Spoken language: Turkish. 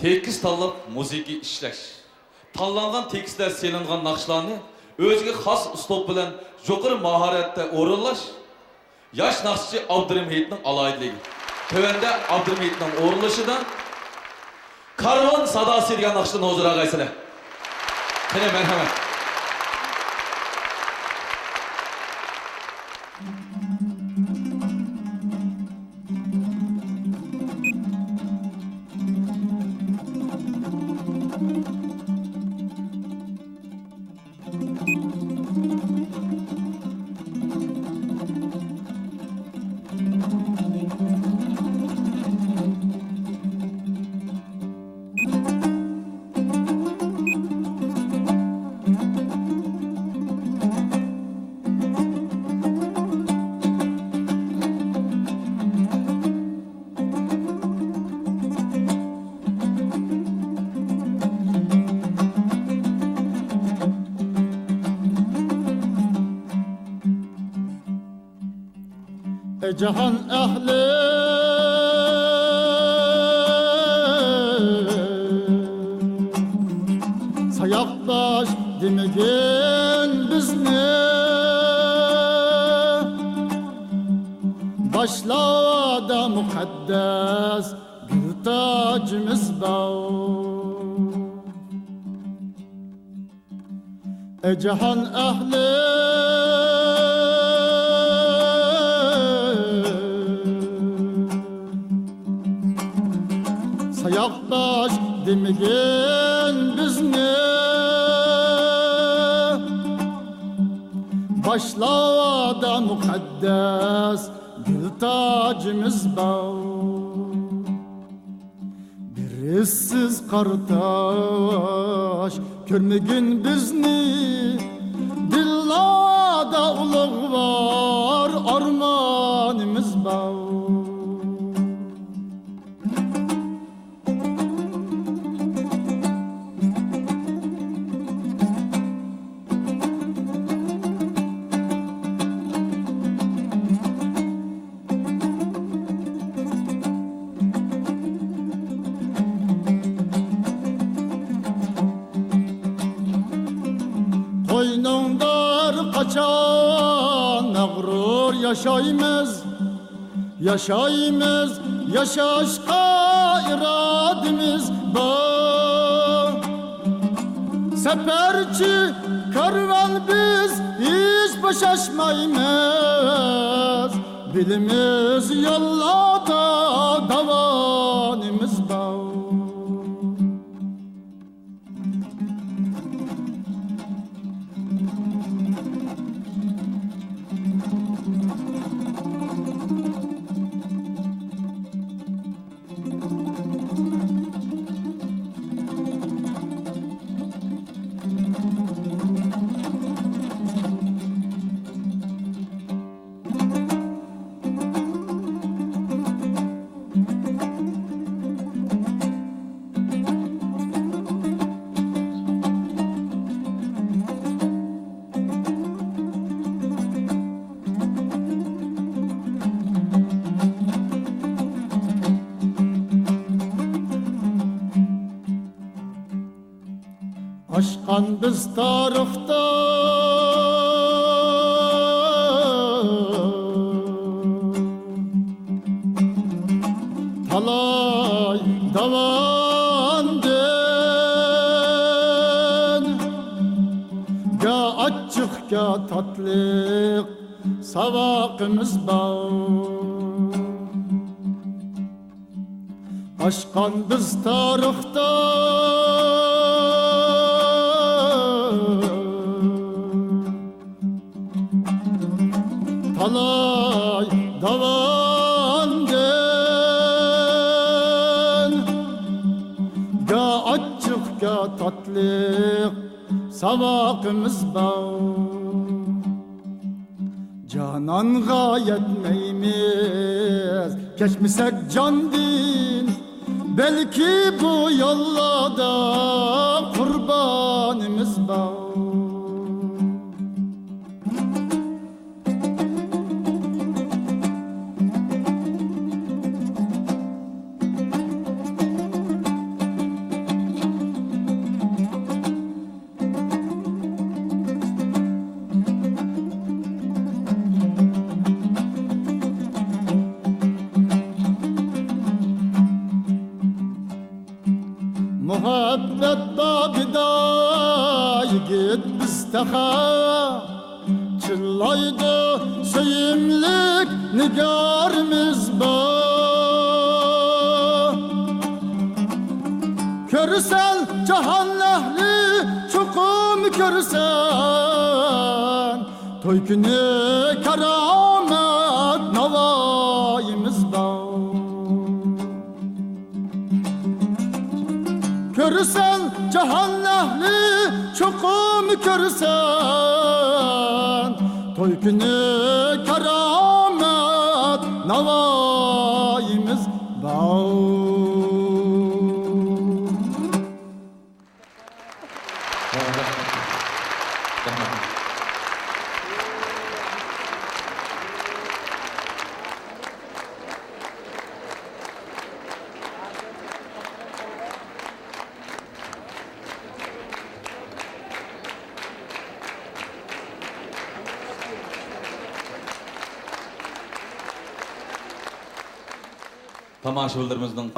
tekis tanlab musiqiy ishlash. Tanlangan tekisler selingan naqshlarni o'ziga xos uslub bilan yuqori mahoratda o'rinlash yosh naqshchi Abdurahimning aloyidligi. Tövende Abdurahimning o'rinlashidan Karvan sadası degan naqshni hozir ag'aysizlar. Qani marhamat. Cihan ehli sayakbaş demegin bizni başlarda mukaddes bir tacımız var. Cihan ehli Sayakbaş demegin bizni başlarda mukaddes bir tacımız var. Birisiz kartaş görmegin bizni dillada ulug' var armanımız var. Kaçan mağrur yaşayımız, yaşaşka iradimiz var. Seferçi karvan biz hiç başaşmayımız, bilimiz yollada davanımız var. Aşkan biz tarixda talay davandın ga açık ga tatlık savaqımız var. Aşkan biz tarixda talay davandın ga açık ga tatlık savaqımız var. Cananğa yetmeyimiz geçmişek can din, belki bu yollada kurbanımız var. muhabbet babida yigit biztaha chillaydi sevimlik nigarimiz bor. Körsen cahan ehli çukum körsen toy günü keramet navayimiz bor. Körsen cahan ehli çukum körsen toy günü keramet navayimiz bor. Tomoshabinlarimizning